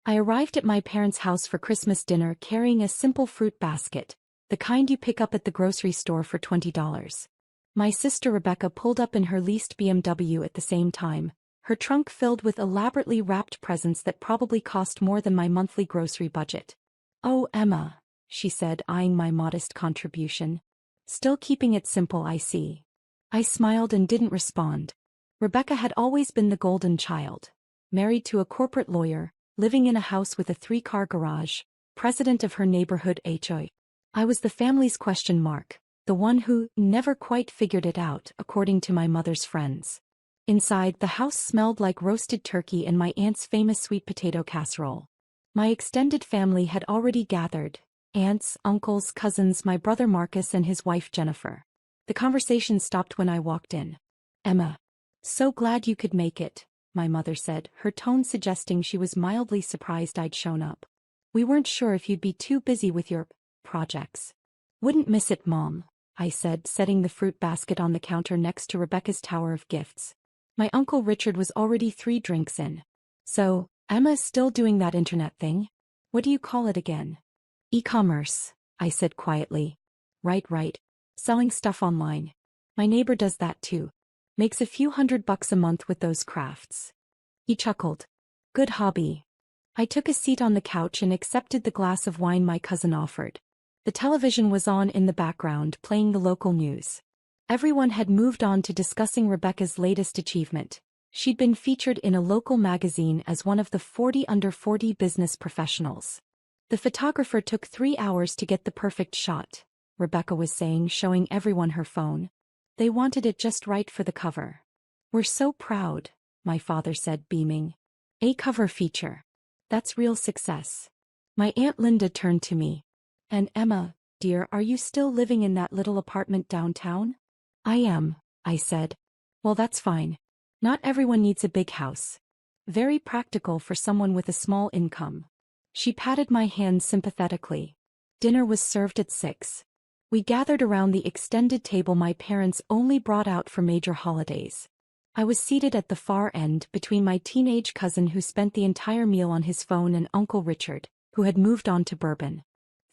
I arrived at my parents' house for Christmas dinner carrying a simple fruit basket, the kind you pick up at the grocery store for $20. My sister Rebecca pulled up in her leased BMW at the same time, her trunk filled with elaborately wrapped presents that probably cost more than my monthly grocery budget. "Oh, Emma," she said, eyeing my modest contribution. "Still keeping it simple, I see." I smiled and didn't respond. Rebecca had always been the golden child. Married to a corporate lawyer, living in a house with a 3-car garage, president of her neighborhood HOI. I was the family's question mark, the one who never quite figured it out, according to my mother's friends. Inside, the house smelled like roasted turkey and my aunt's famous sweet potato casserole. My extended family had already gathered: aunts, uncles, cousins, my brother Marcus and his wife Jennifer. The conversation stopped when I walked in. "Emma, so glad you could make it," my mother said, her tone suggesting she was mildly surprised I'd shown up. "We weren't sure if you'd be too busy with your projects." "Wouldn't miss it, Mom," I said, setting the fruit basket on the counter next to Rebecca's tower of gifts. My Uncle Richard was already 3 drinks in. "So, Emma's still doing that internet thing? What do you call it again?" "E-commerce," I said quietly. Right. Selling stuff online. My neighbor does that too. Makes a few $100 a month with those crafts." He chuckled. "Good hobby." I took a seat on the couch and accepted the glass of wine my cousin offered. The television was on in the background, playing the local news. Everyone had moved on to discussing Rebecca's latest achievement. She'd been featured in a local magazine as one of the 40 under 40 business professionals. "The photographer took 3 hours to get the perfect shot," Rebecca was saying, showing everyone her phone. "They wanted it just right for the cover." "We're so proud," my father said, beaming. "A cover feature. That's real success." My Aunt Linda turned to me. "And Emma, dear, are you still living in that little apartment downtown?" "I am," I said. "Well, that's fine. Not everyone needs a big house. Very practical for someone with a small income." She patted my hand sympathetically. Dinner was served at 6. We gathered around the extended table my parents only brought out for major holidays. I was seated at the far end between my teenage cousin who spent the entire meal on his phone and Uncle Richard, who had moved on to bourbon.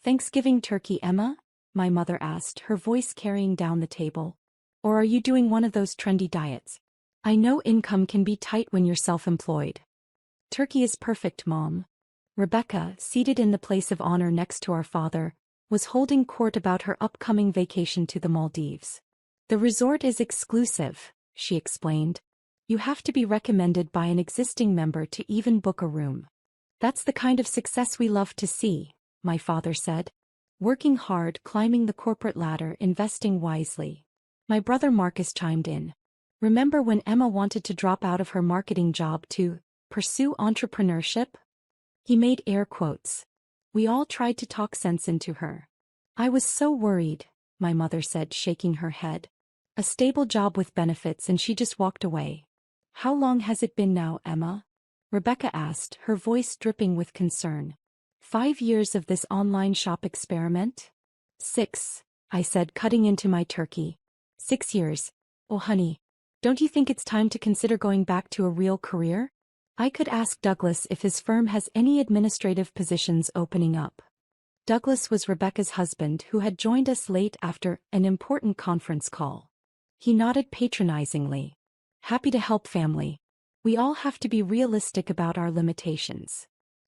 "Thanksgiving turkey, Emma?" my mother asked, her voice carrying down the table. "Or are you doing one of those trendy diets? I know income can be tight when you're self-employed." "Turkey is perfect, Mom." Rebecca, seated in the place of honor next to our father, was holding court about her upcoming vacation to the Maldives. "The resort is exclusive," she explained. "You have to be recommended by an existing member to even book a room." "That's the kind of success we love to see," my father said. "Working hard, climbing the corporate ladder, investing wisely." My brother Marcus chimed in. "Remember when Emma wanted to drop out of her marketing job to pursue entrepreneurship?" He made air quotes. "We all tried to talk sense into her." "I was so worried," my mother said, shaking her head. "A stable job with benefits and she just walked away." "How long has it been now, Emma?" Rebecca asked, her voice dripping with concern. 5 years of this online shop experiment?" 6, I said, cutting into my turkey. 6 years. "Oh honey, don't you think it's time to consider going back to a real career? I could ask Douglas if his firm has any administrative positions opening up." Douglas was Rebecca's husband who had joined us late after an important conference call. He nodded patronizingly. "Happy to help, family. We all have to be realistic about our limitations."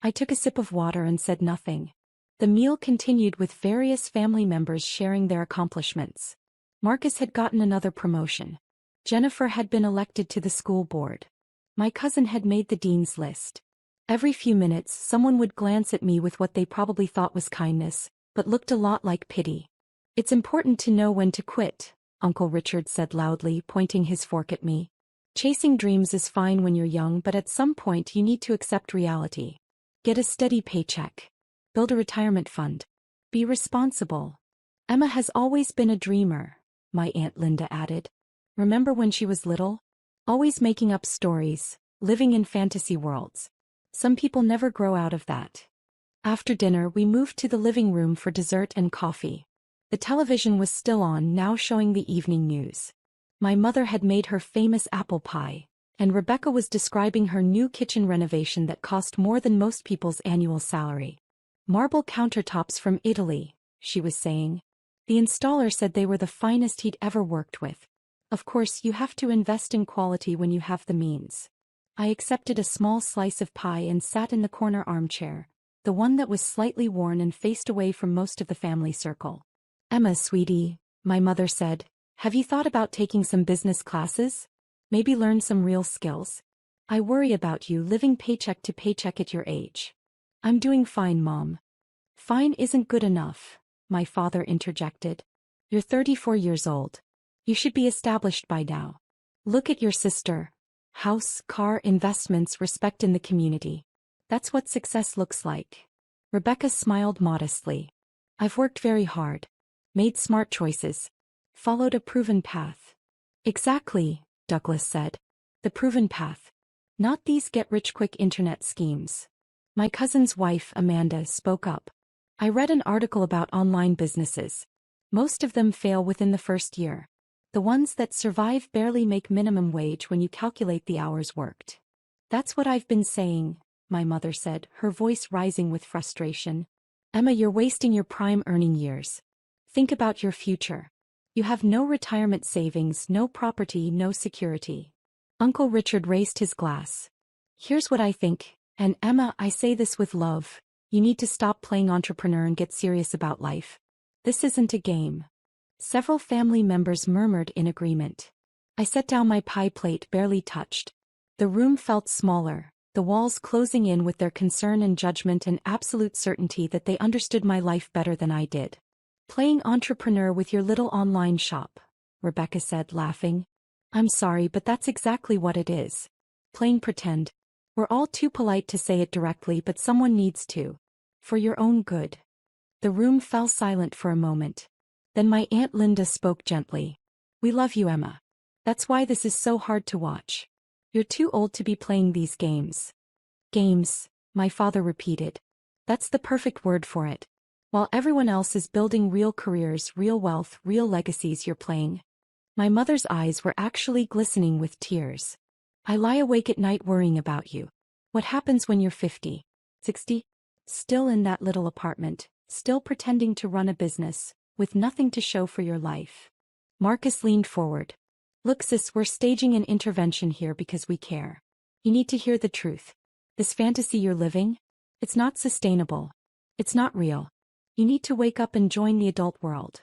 I took a sip of water and said nothing. The meal continued with various family members sharing their accomplishments. Marcus had gotten another promotion. Jennifer had been elected to the school board. My cousin had made the dean's list. Every few minutes someone would glance at me with what they probably thought was kindness, but looked a lot like pity. "It's important to know when to quit," Uncle Richard said loudly, pointing his fork at me. "Chasing dreams is fine when you're young, but at some point you need to accept reality. Get a steady paycheck. Build a retirement fund. Be responsible." "Emma has always been a dreamer," my Aunt Linda added. "Remember when she was little? Always making up stories, living in fantasy worlds. Some people never grow out of that." After dinner we moved to the living room for dessert and coffee. The television was still on, now showing the evening news. My mother had made her famous apple pie, And Rebecca was describing her new kitchen renovation that cost more than most people's annual salary. Marble countertops from Italy, she was saying. The installer said they were the finest he'd ever worked with. Of course, you have to invest in quality when you have the means. I accepted a small slice of pie and sat in the corner armchair, the one that was slightly worn and faced away from most of the family circle. Emma, sweetie, my mother said, have you thought about taking some business classes? Maybe learn some real skills? I worry about you living paycheck to paycheck at your age. I'm doing fine, Mom. Fine isn't good enough, my father interjected. You're 34 years old. You should be established by now. Look at your sister. House, car, investments, respect in the community. That's what success looks like. Rebecca smiled modestly. I've worked very hard. Made smart choices. Followed a proven path. Exactly, Douglas said. The proven path. Not these get-rich-quick internet schemes. My cousin's wife, Amanda, spoke up. I read an article about online businesses. Most of them fail within the first year. The ones that survive barely make minimum wage when you calculate the hours worked. That's what I've been saying, my mother said, her voice rising with frustration. Emma, you're wasting your prime earning years. Think about your future. You have no retirement savings, no property, no security. Uncle Richard raised his glass. Here's what I think, and Emma, I say this with love. You need to stop playing entrepreneur and get serious about life. This isn't a game. Several family members murmured in agreement. I set down my pie plate, barely touched. The room felt smaller, the walls closing in with their concern and judgment and absolute certainty that they understood my life better than I did. Playing entrepreneur with your little online shop, Rebecca said, laughing. I'm sorry, but that's exactly what it is. Playing pretend. We're all too polite to say it directly, but someone needs to. For your own good. The room fell silent for a moment. Then my Aunt Linda spoke gently. We love you, Emma. That's why this is so hard to watch. You're too old to be playing these games. Games, my father repeated. That's the perfect word for it. While everyone else is building real careers, real wealth, real legacies, you're playing. My mother's eyes were actually glistening with tears. I lie awake at night worrying about you. What happens when you're 50, 60? Still in that little apartment, still pretending to run a business, with nothing to show for your life. Marcus leaned forward. Look, sis, we're staging an intervention here because we care. You need to hear the truth. This fantasy you're living? It's not sustainable. It's not real. You need to wake up and join the adult world.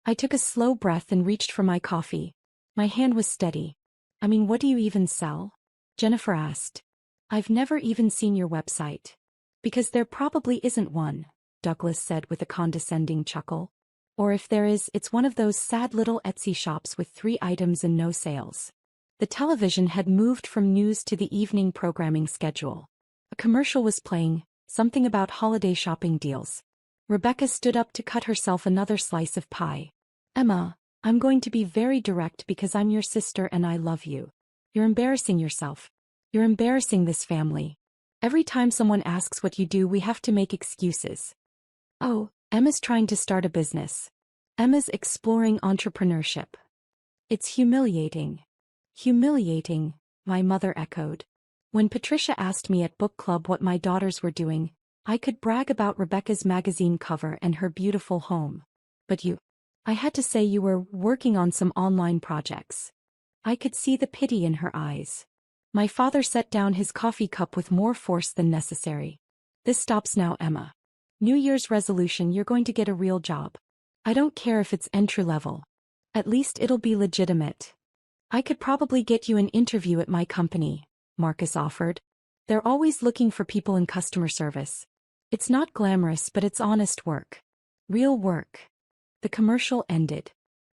I took a slow breath and reached for my coffee. My hand was steady. I mean, what do you even sell? Jennifer asked. I've never even seen your website. Because there probably isn't one, Douglas said with a condescending chuckle. Or if there is, it's one of those sad little Etsy shops with 3 items and no sales. The television had moved from news to the evening programming schedule. A commercial was playing, something about holiday shopping deals. Rebecca stood up to cut herself another slice of pie. Emma, I'm going to be very direct because I'm your sister and I love you. You're embarrassing yourself. You're embarrassing this family. Every time someone asks what you do, we have to make excuses. Oh, Emma's trying to start a business. Emma's exploring entrepreneurship. It's humiliating. Humiliating, my mother echoed. When Patricia asked me at book club what my daughters were doing, I could brag about Rebecca's magazine cover and her beautiful home. But you, I had to say you were working on some online projects. I could see the pity in her eyes. My father set down his coffee cup with more force than necessary. This stops now, Emma. New Year's resolution, you're going to get a real job. I don't care if it's entry level. At least it'll be legitimate. I could probably get you an interview at my company, Marcus offered. They're always looking for people in customer service. It's not glamorous, but it's honest work. Real work. The commercial ended.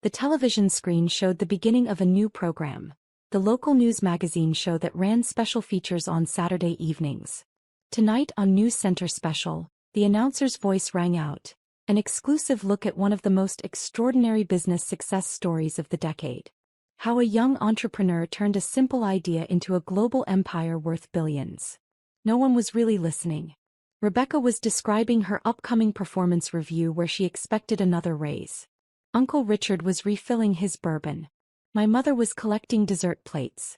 The television screen showed the beginning of a new program. The local news magazine show that ran special features on Saturday evenings. Tonight on News Center Special, the announcer's voice rang out. An exclusive look at one of the most extraordinary business success stories of the decade. How a young entrepreneur turned a simple idea into a global empire worth billions. No one was really listening. Rebecca was describing her upcoming performance review where she expected another raise. Uncle Richard was refilling his bourbon. My mother was collecting dessert plates.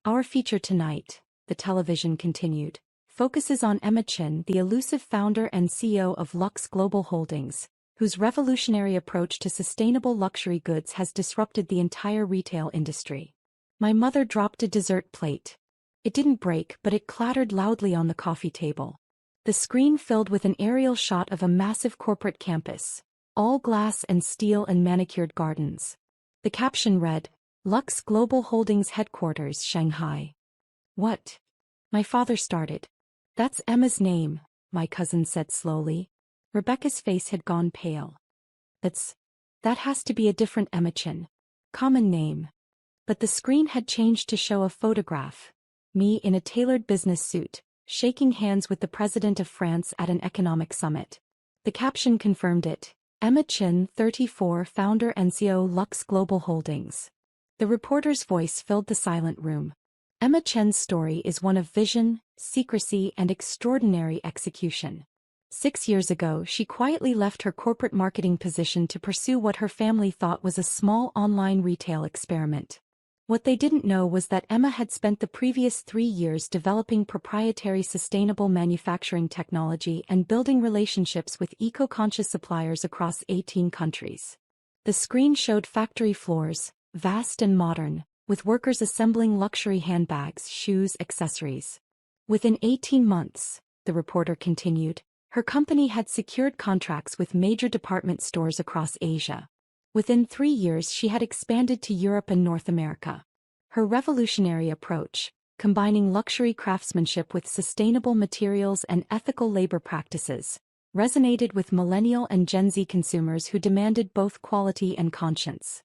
Our feature tonight, the television continued, focuses on Emma Chin, the elusive founder and CEO of Lux Global Holdings, whose revolutionary approach to sustainable luxury goods has disrupted the entire retail industry. My mother dropped a dessert plate. It didn't break, but it clattered loudly on the coffee table. The screen filled with an aerial shot of a massive corporate campus, all glass and steel and manicured gardens. The caption read, Lux Global Holdings Headquarters, Shanghai. What? My father started. That's Emma's name, my cousin said slowly. Rebecca's face had gone pale. That has to be a different Emma Chin. Common name. But the screen had changed to show a photograph. Me in a tailored business suit, shaking hands with the president of France at an economic summit. The caption confirmed it. Emma Chin, 34, founder and CEO Lux Global Holdings. The reporter's voice filled the silent room. Emma Chen's story is one of vision, secrecy, and extraordinary execution. 6 years ago, she quietly left her corporate marketing position to pursue what her family thought was a small online retail experiment. What they didn't know was that Emma had spent the previous 3 years developing proprietary sustainable manufacturing technology and building relationships with eco-conscious suppliers across 18 countries. The screen showed factory floors, vast and modern, with workers assembling luxury handbags, shoes, accessories. Within 18 months, the reporter continued, her company had secured contracts with major department stores across Asia. Within 3 years she had expanded to Europe and North America. Her revolutionary approach, combining luxury craftsmanship with sustainable materials and ethical labor practices, resonated with millennial and Gen Z consumers who demanded both quality and conscience.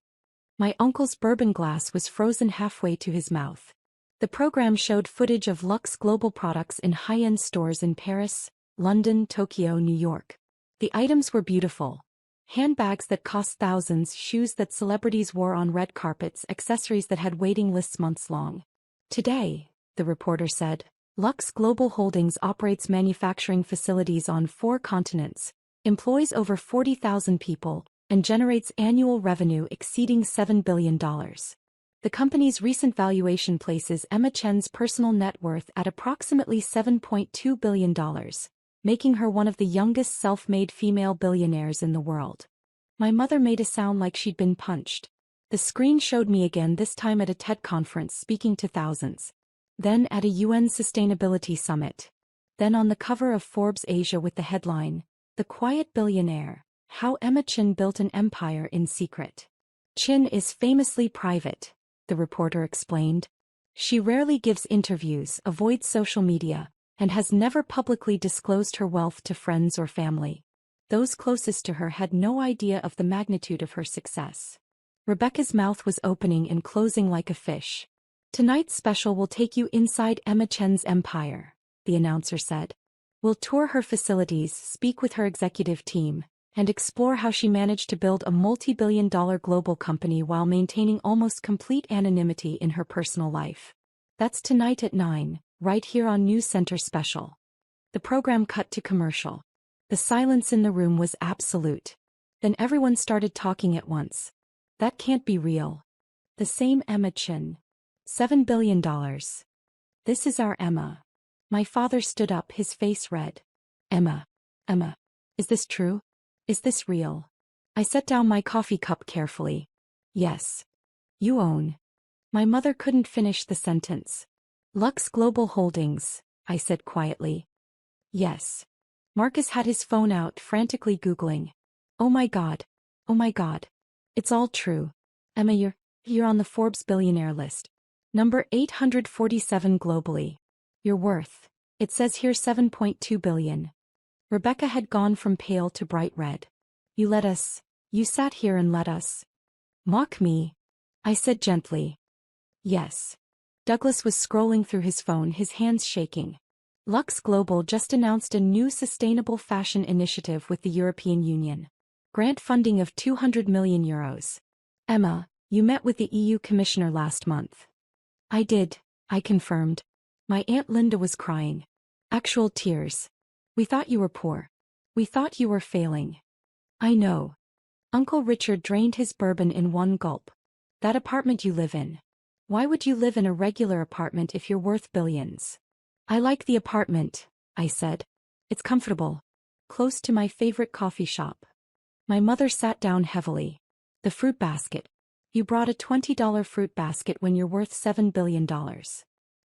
My uncle's bourbon glass was frozen halfway to his mouth. The program showed footage of Lux Global products in high-end stores in Paris, London, Tokyo, New York. The items were beautiful. Handbags that cost thousands, shoes that celebrities wore on red carpets, accessories that had waiting lists months long. Today, the reporter said, Lux Global Holdings operates manufacturing facilities on 4 continents, employs over 40,000 people, and generates annual revenue exceeding $7 billion. The company's recent valuation places Emma Chen's personal net worth at approximately $7.2 billion. Making her one of the youngest self-made female billionaires in the world. My mother made a sound like she'd been punched. The screen showed me again, this time at a TED conference speaking to thousands. Then at a UN Sustainability Summit. Then on the cover of Forbes Asia with the headline, The Quiet Billionaire, How Emma Chin Built an Empire in Secret. Chin is famously private, the reporter explained. She rarely gives interviews, avoids social media, and has never publicly disclosed her wealth to friends or family. Those closest to her had no idea of the magnitude of her success. Rebecca's mouth was opening and closing like a fish. Tonight's special will take you inside Emma Chen's empire, the announcer said. We'll tour her facilities, speak with her executive team, and explore how she managed to build a multi-billion-dollar global company while maintaining almost complete anonymity in her personal life. That's tonight at 9. Right here on News Center Special. The program cut to commercial. The silence in the room was absolute. Then everyone started talking at once. That can't be real. The same Emma Chin. $7 billion. This is our Emma. My father stood up, his face red. Emma. Is this true? Is this real? I set down my coffee cup carefully. Yes. You own. My mother couldn't finish the sentence. Lux Global Holdings, I said quietly. Yes. Marcus had his phone out, frantically Googling. Oh my God. It's all true. Emma, you're on the Forbes billionaire list. Number 847 globally. Your worth. It says here $7.2 billion. Rebecca had gone from pale to bright red. You sat here and let us. Mock me? I said gently. Yes. Douglas was scrolling through his phone, his hands shaking. Lux Global just announced a new sustainable fashion initiative with the European Union. Grant funding of €200 million. Emma, you met with the EU Commissioner last month. I did, I confirmed. My Aunt Linda was crying. Actual tears. We thought you were poor. We thought you were failing. I know. Uncle Richard drained his bourbon in one gulp. That apartment you live in. Why would you live in a regular apartment if you're worth billions? I like the apartment, I said. It's comfortable. Close to my favorite coffee shop. My mother sat down heavily. The fruit basket. You brought a $20 fruit basket when you're worth $7 billion.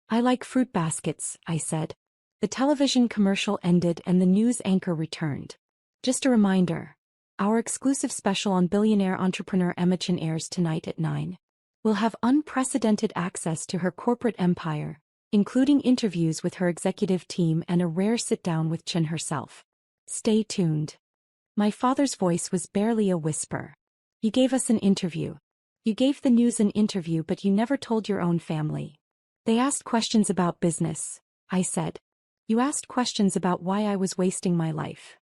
I like fruit baskets, I said. The television commercial ended and the news anchor returned. Just a reminder. Our exclusive special on billionaire entrepreneur Emma Chin airs tonight at 9. We'll have unprecedented access to her corporate empire, including interviews with her executive team and a rare sit-down with Chin herself. Stay tuned. My father's voice was barely a whisper. You gave us an interview. You gave the news an interview, but you never told your own family. They asked questions about business, I said. You asked questions about why I was wasting my life.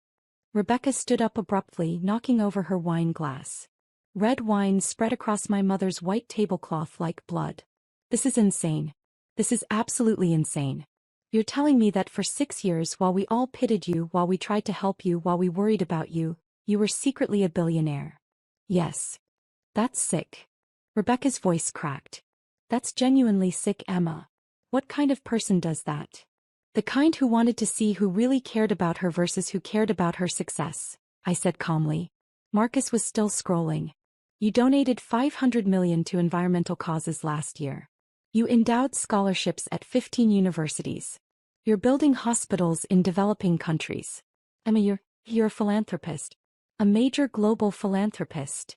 Rebecca stood up abruptly, knocking over her wine glass. Red wine spread across my mother's white tablecloth like blood. This is insane. This is absolutely insane. You're telling me that for 6 years, while we all pitied you, while we tried to help you, while we worried about you, you were secretly a billionaire. Yes. That's sick. Rebecca's voice cracked. That's genuinely sick, Emma. What kind of person does that? The kind who wanted to see who really cared about her versus who cared about her success, I said calmly. Marcus was still scrolling. You donated $500 million to environmental causes last year. You endowed scholarships at 15 universities. You're building hospitals in developing countries. Emma, you're a philanthropist. A major global philanthropist.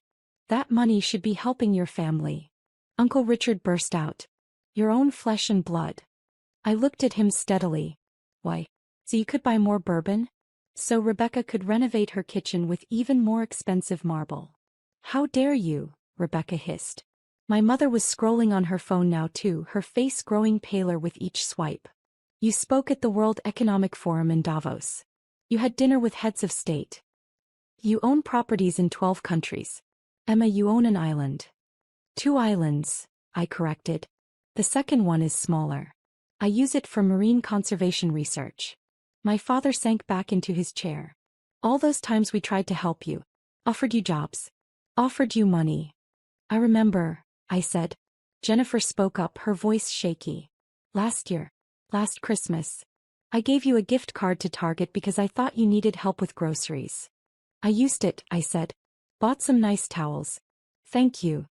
That money should be helping your family. Uncle Richard burst out. Your own flesh and blood. I looked at him steadily. Why? So you could buy more bourbon? So Rebecca could renovate her kitchen with even more expensive marble. How dare you? Rebecca hissed. My mother was scrolling on her phone now too, her face growing paler with each swipe. You spoke at the World Economic Forum in Davos. You had dinner with heads of state. You own properties in 12 countries. Emma, you own an island. 2 islands, I corrected. The second one is smaller. I use it for marine conservation research. My father sank back into his chair. All those times we tried to help you. Offered you jobs. Offered you money. I remember, I said. Jennifer spoke up, her voice shaky. Last Christmas. I gave you a gift card to Target because I thought you needed help with groceries. I used it, I said. Bought some nice towels. Thank you.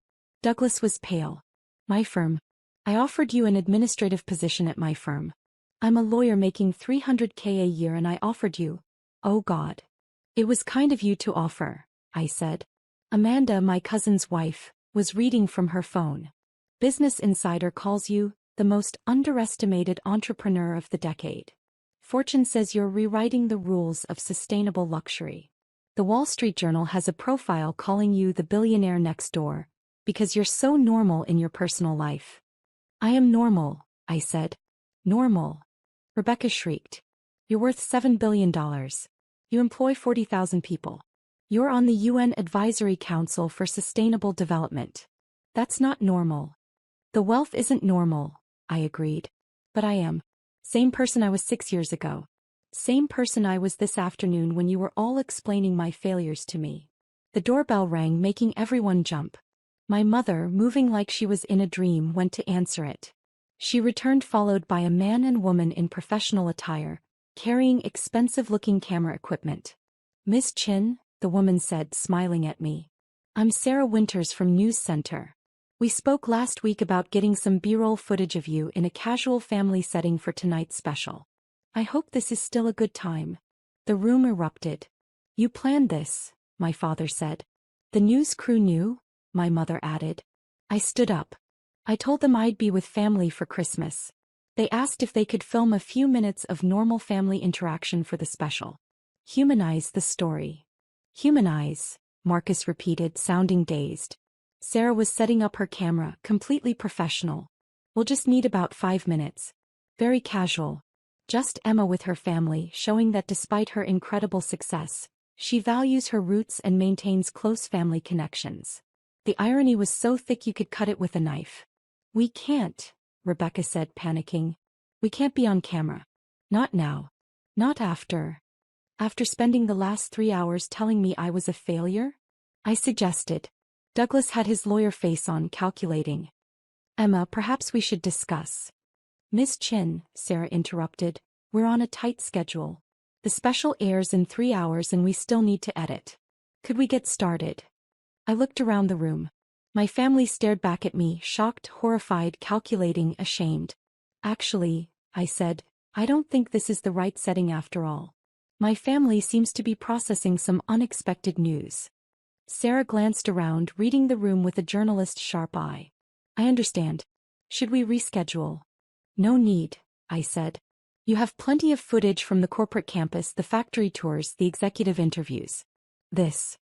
Douglas was pale. My firm. I offered you an administrative position at my firm. I'm a lawyer making $300K a year and I offered you. Oh God. It was kind of you to offer, I said. Amanda, my cousin's wife, was reading from her phone. Business Insider calls you the most underestimated entrepreneur of the decade. Fortune says you're rewriting the rules of sustainable luxury. The Wall Street Journal has a profile calling you the billionaire next door, because you're so normal in your personal life. I am normal, I said. Normal. Rebecca shrieked. You're worth $7 billion. You employ 40,000 people. You're on the UN Advisory Council for Sustainable Development. That's not normal. The wealth isn't normal, I agreed. But I am. Same person I was 6 years ago. Same person I was this afternoon when you were all explaining my failures to me. The doorbell rang, making everyone jump. My mother, moving like she was in a dream, went to answer it. She returned followed by a man and woman in professional attire, carrying expensive-looking camera equipment. Miss Chin, the woman said, smiling at me. I'm Sarah Winters from News Center. We spoke last week about getting some B-roll footage of you in a casual family setting for tonight's special. I hope this is still a good time. The room erupted. You planned this, my father said. The news crew knew, my mother added. I stood up. I told them I'd be with family for Christmas. They asked if they could film a few minutes of normal family interaction for the special. Humanize the story. Humanize, Marcus repeated, sounding dazed. Sarah was setting up her camera, completely professional. We'll just need about 5 minutes. Very casual. Just Emma with her family, showing that despite her incredible success, she values her roots and maintains close family connections. The irony was so thick you could cut it with a knife. We can't, Rebecca said, panicking. We can't be on camera. Not now. Not after. After spending the last 3 hours telling me I was a failure? I suggested. Douglas had his lawyer face on, calculating. Emma, perhaps we should discuss. Miss Chin, Sarah interrupted, we're on a tight schedule. The special airs in 3 hours and we still need to edit. Could we get started? I looked around the room. My family stared back at me, shocked, horrified, calculating, ashamed. Actually, I said, I don't think this is the right setting after all. My family seems to be processing some unexpected news. Sarah glanced around, reading the room with a journalist's sharp eye. I understand. Should we reschedule? No need, I said. You have plenty of footage from the corporate campus, the factory tours, the executive interviews. This,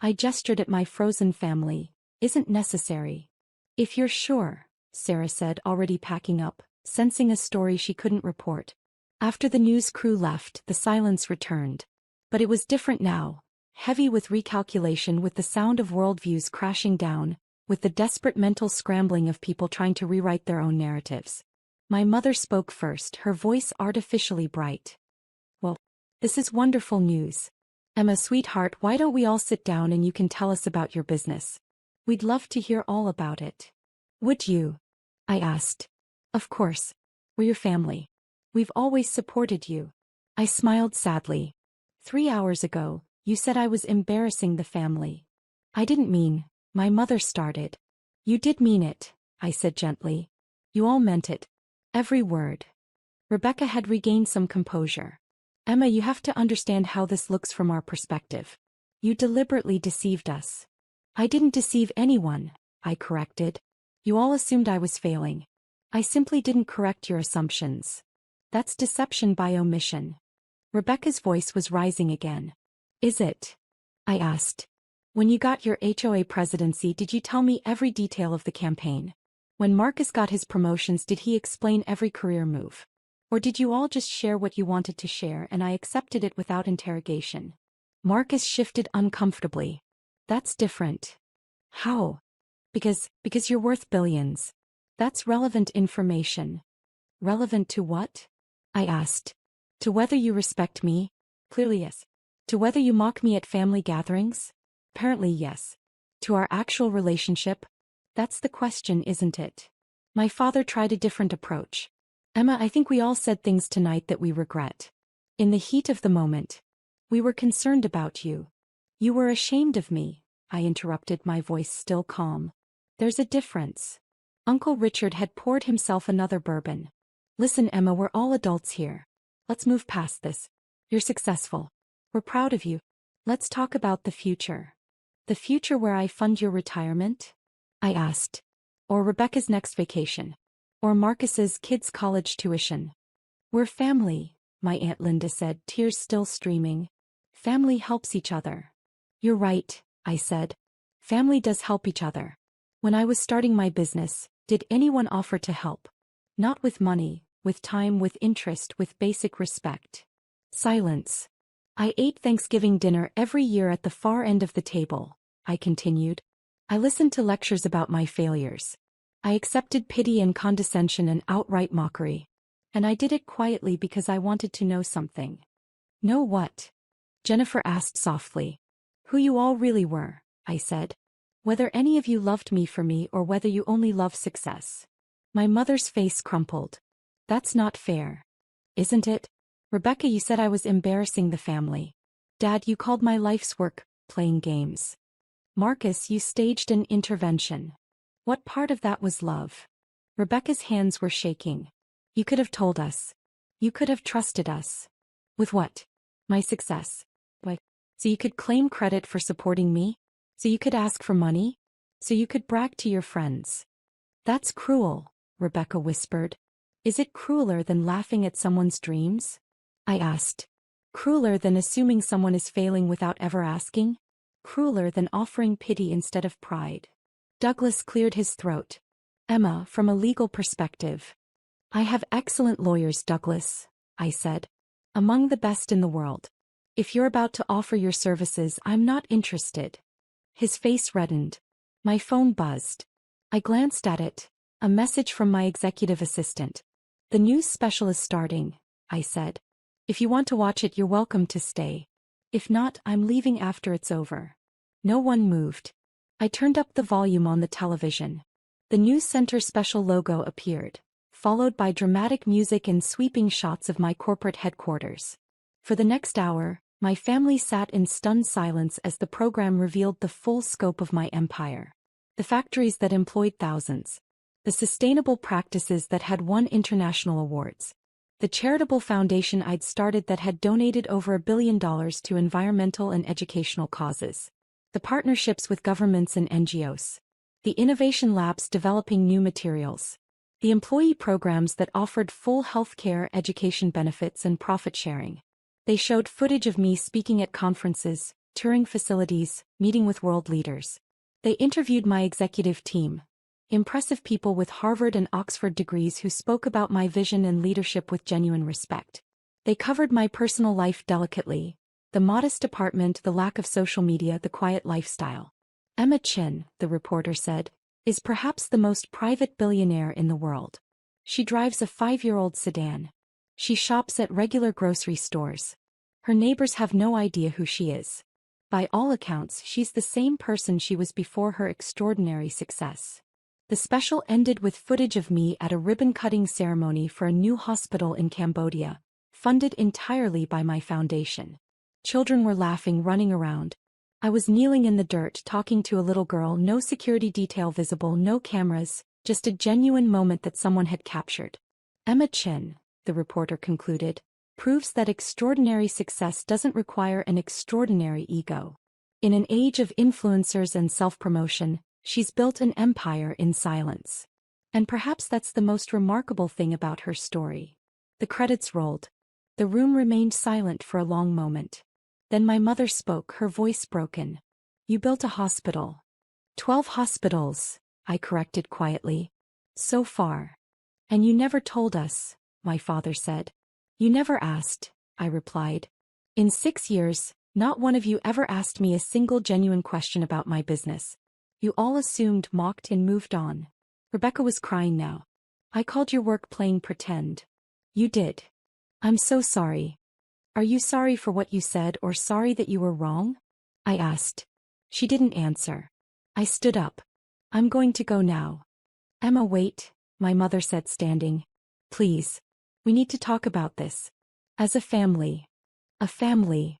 I gestured at my frozen family, isn't necessary. If you're sure, Sarah said, already packing up, sensing a story she couldn't report. After the news crew left, the silence returned. But it was different now, heavy with recalculation, with the sound of worldviews crashing down, with the desperate mental scrambling of people trying to rewrite their own narratives. My mother spoke first, her voice artificially bright. Well, this is wonderful news. Emma, sweetheart, why don't we all sit down and you can tell us about your business? We'd love to hear all about it. Would you? I asked. Of course. We're your family. We've always supported you. I smiled sadly. 3 hours ago, you said I was embarrassing the family. I didn't mean, my mother started. You did mean it, I said gently. You all meant it. Every word. Rebecca had regained some composure. Emma, you have to understand how this looks from our perspective. You deliberately deceived us. I didn't deceive anyone, I corrected. You all assumed I was failing. I simply didn't correct your assumptions. That's deception by omission. Rebecca's voice was rising again. Is it? I asked. When you got your HOA presidency, did you tell me every detail of the campaign? When Marcus got his promotions, did he explain every career move? Or did you all just share what you wanted to share and I accepted it without interrogation? Marcus shifted uncomfortably. That's different. How? Because you're worth billions. That's relevant information. Relevant to what? I asked. To whether you respect me? Clearly yes. To whether you mock me at family gatherings? Apparently yes. To our actual relationship? That's the question, isn't it? My father tried a different approach. Emma, I think we all said things tonight that we regret. In the heat of the moment. We were concerned about you. You were ashamed of me, I interrupted, my voice still calm. There's a difference. Uncle Richard had poured himself another bourbon. Listen, Emma, we're all adults here. Let's move past this. You're successful. We're proud of you. Let's talk about the future. The future where I fund your retirement? I asked. Or Rebecca's next vacation. Or Marcus's kids' college tuition. We're family, my Aunt Linda said, tears still streaming. Family helps each other. You're right, I said. Family does help each other. When I was starting my business, did anyone offer to help? Not with money, with time, with interest, with basic respect. Silence. I ate Thanksgiving dinner every year at the far end of the table, I continued. I listened to lectures about my failures. I accepted pity and condescension and outright mockery. And I did it quietly because I wanted to know something. Know what? Jennifer asked softly. Who you all really were, I said. Whether any of you loved me for me or whether you only love success. My mother's face crumpled. That's not fair. Isn't it? Rebecca, you said I was embarrassing the family. Dad, you called my life's work playing games. Marcus, you staged an intervention. What part of that was love? Rebecca's hands were shaking. You could have told us. You could have trusted us. With what? My success. What? So you could claim credit for supporting me? So you could ask for money? So you could brag to your friends? That's cruel, Rebecca whispered. Is it crueler than laughing at someone's dreams? I asked. Crueler than assuming someone is failing without ever asking? Crueler than offering pity instead of pride? Douglas cleared his throat. Emma, from a legal perspective. I have excellent lawyers, Douglas, I said. Among the best in the world. If you're about to offer your services, I'm not interested. His face reddened. My phone buzzed. I glanced at it. A message from my executive assistant. The news special is starting, I said. If you want to watch it, you're welcome to stay. If not, I'm leaving after it's over. No one moved. I turned up the volume on the television. The news center special logo appeared, followed by dramatic music and sweeping shots of my corporate headquarters. For the next hour, my family sat in stunned silence as the program revealed the full scope of my empire. The factories that employed thousands. The sustainable practices that had won international awards. The charitable foundation I'd started that had donated over $1 billion to environmental and educational causes. The partnerships with governments and NGOs. The innovation labs developing new materials. The employee programs that offered full healthcare, education benefits, and profit sharing. They showed footage of me speaking at conferences, touring facilities, meeting with world leaders. They interviewed my executive team. Impressive people with Harvard and Oxford degrees who spoke about my vision and leadership with genuine respect. They covered my personal life delicately. The modest apartment, the lack of social media, the quiet lifestyle. Emma Chin, the reporter said, is perhaps the most private billionaire in the world. She drives a 5-year-old sedan. She shops at regular grocery stores. Her neighbors have no idea who she is. By all accounts, she's the same person she was before her extraordinary success. The special ended with footage of me at a ribbon-cutting ceremony for a new hospital in Cambodia, funded entirely by my foundation. Children were laughing, running around. I was kneeling in the dirt talking to a little girl, no security detail visible, no cameras, just a genuine moment that someone had captured. Emma Chin, the reporter concluded, proves that extraordinary success doesn't require an extraordinary ego. In an age of influencers and self-promotion, she's built an empire in silence. And perhaps that's the most remarkable thing about her story. The credits rolled. The room remained silent for a long moment. Then my mother spoke, her voice broken. You built a hospital. 12 hospitals, I corrected quietly. So far. And you never told us, my father said. You never asked, I replied. In 6 years, not one of you ever asked me a single genuine question about my business. You all assumed, mocked, and moved on. Rebecca was crying now. I called your work playing pretend. You did. I'm so sorry. Are you sorry for what you said or sorry that you were wrong? I asked. She didn't answer. I stood up. I'm going to go now. Emma, wait, my mother said, standing. Please. We need to talk about this. As a family. A family.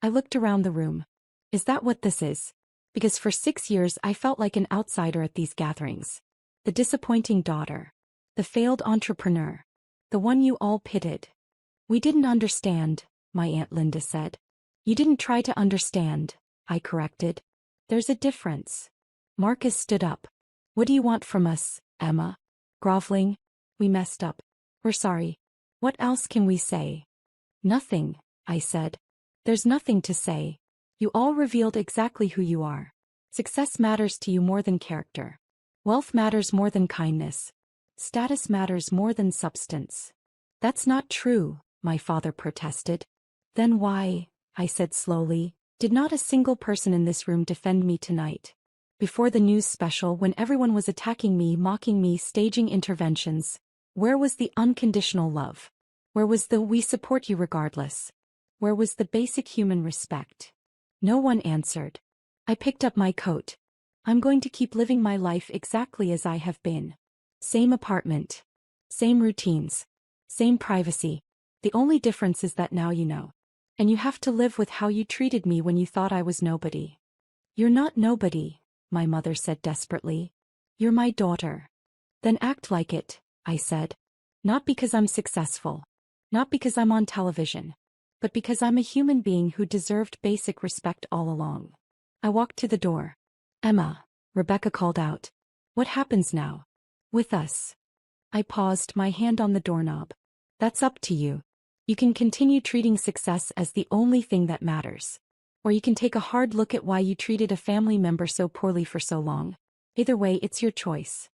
I looked around the room. Is that what this is? Because for 6 years I felt like an outsider at these gatherings. The disappointing daughter. The failed entrepreneur. The one you all pitied. We didn't understand, my Aunt Linda said. You didn't try to understand, I corrected. There's a difference. Marcus stood up. What do you want from us, Emma? Groveling. We messed up. We're sorry. What else can we say? Nothing, I said. There's nothing to say. You all revealed exactly who you are. Success matters to you more than character. Wealth matters more than kindness. Status matters more than substance. That's not true, my father protested. Then why, I said slowly, did not a single person in this room defend me tonight? Before the news special, when everyone was attacking me, mocking me, staging interventions, where was the unconditional love? Where was the "we support you regardless"? Where was the basic human respect? No one answered. I picked up my coat. I'm going to keep living my life exactly as I have been. Same apartment. Same routines. Same privacy. The only difference is that now you know. And you have to live with how you treated me when you thought I was nobody. You're not nobody, my mother said desperately. You're my daughter. Then act like it, I said. Not because I'm successful. Not because I'm on television. But because I'm a human being who deserved basic respect all along. I walked to the door. Emma, Rebecca called out. What happens now? With us. I paused, my hand on the doorknob. That's up to you. You can continue treating success as the only thing that matters. Or you can take a hard look at why you treated a family member so poorly for so long. Either way, it's your choice.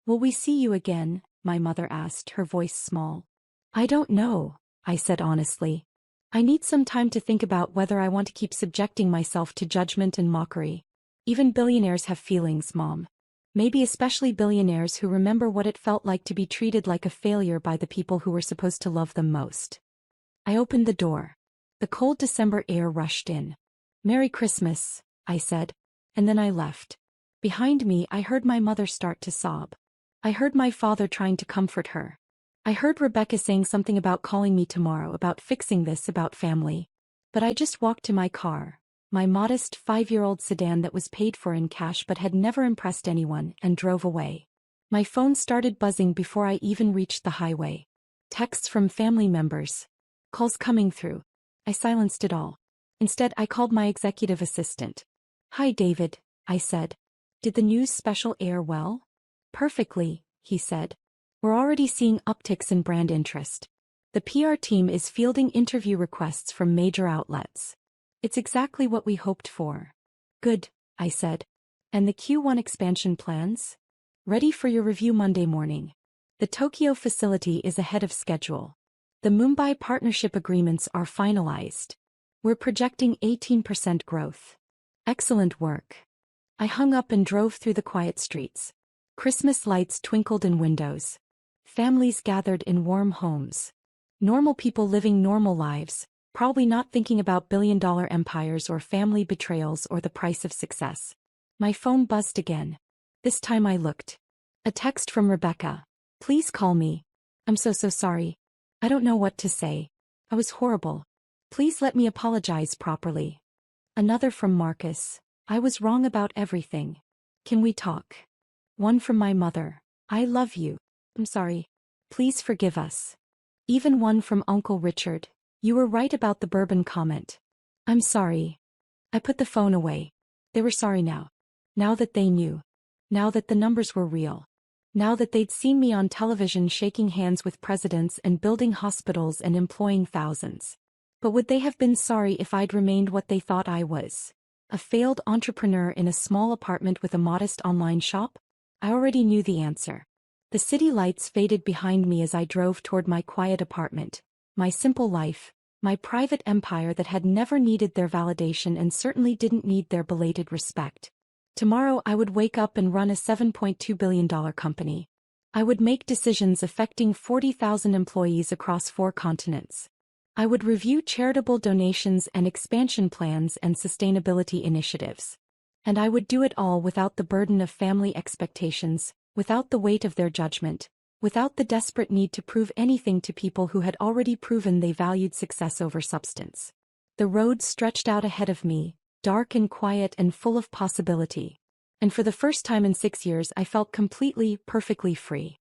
Will we see you again? My mother asked, her voice small. I don't know, I said honestly. I need some time to think about whether I want to keep subjecting myself to judgment and mockery. Even billionaires have feelings, Mom. Maybe especially billionaires who remember what it felt like to be treated like a failure by the people who were supposed to love them most. I opened the door. The cold December air rushed in. Merry Christmas, I said, and then I left. Behind me, I heard my mother start to sob. I heard my father trying to comfort her. I heard Rebecca saying something about calling me tomorrow, about fixing this, about family. But I just walked to my car, my modest 5-year-old sedan that was paid for in cash but had never impressed anyone, and drove away. My phone started buzzing before I even reached the highway. Texts from family members. Calls coming through. I silenced it all. Instead, I called my executive assistant. "Hi, David," I said. "Did the news special air well?" "Perfectly," he said. "We're already seeing upticks in brand interest. The PR team is fielding interview requests from major outlets. It's exactly what we hoped for." "Good," I said. "And the Q1 expansion plans?" "Ready for your review Monday morning. The Tokyo facility is ahead of schedule. The Mumbai partnership agreements are finalized. We're projecting 18% growth." "Excellent work." I hung up and drove through the quiet streets. Christmas lights twinkled in windows. Families gathered in warm homes. Normal people living normal lives, probably not thinking about billion-dollar empires or family betrayals or the price of success. My phone buzzed again. This time I looked. A text from Rebecca. "Please call me. I'm so sorry. I don't know what to say. I was horrible. Please let me apologize properly." Another from Marcus. "I was wrong about everything. Can we talk?" One from my mother. "I love you. I'm sorry. Please forgive us." Even one from Uncle Richard. "You were right about the bourbon comment. I'm sorry." I put the phone away. They were sorry now. Now that they knew. Now that the numbers were real. Now that they'd seen me on television shaking hands with presidents and building hospitals and employing thousands. But would they have been sorry if I'd remained what they thought I was? A failed entrepreneur in a small apartment with a modest online shop? I already knew the answer. The city lights faded behind me as I drove toward my quiet apartment, my simple life, my private empire that had never needed their validation and certainly didn't need their belated respect. Tomorrow I would wake up and run a $7.2 billion company. I would make decisions affecting 40,000 employees across 4 continents. I would review charitable donations and expansion plans and sustainability initiatives. And I would do it all without the burden of family expectations, without the weight of their judgment, without the desperate need to prove anything to people who had already proven they valued success over substance. The road stretched out ahead of me, dark and quiet and full of possibility. And for the first time in 6 years I felt completely, perfectly free.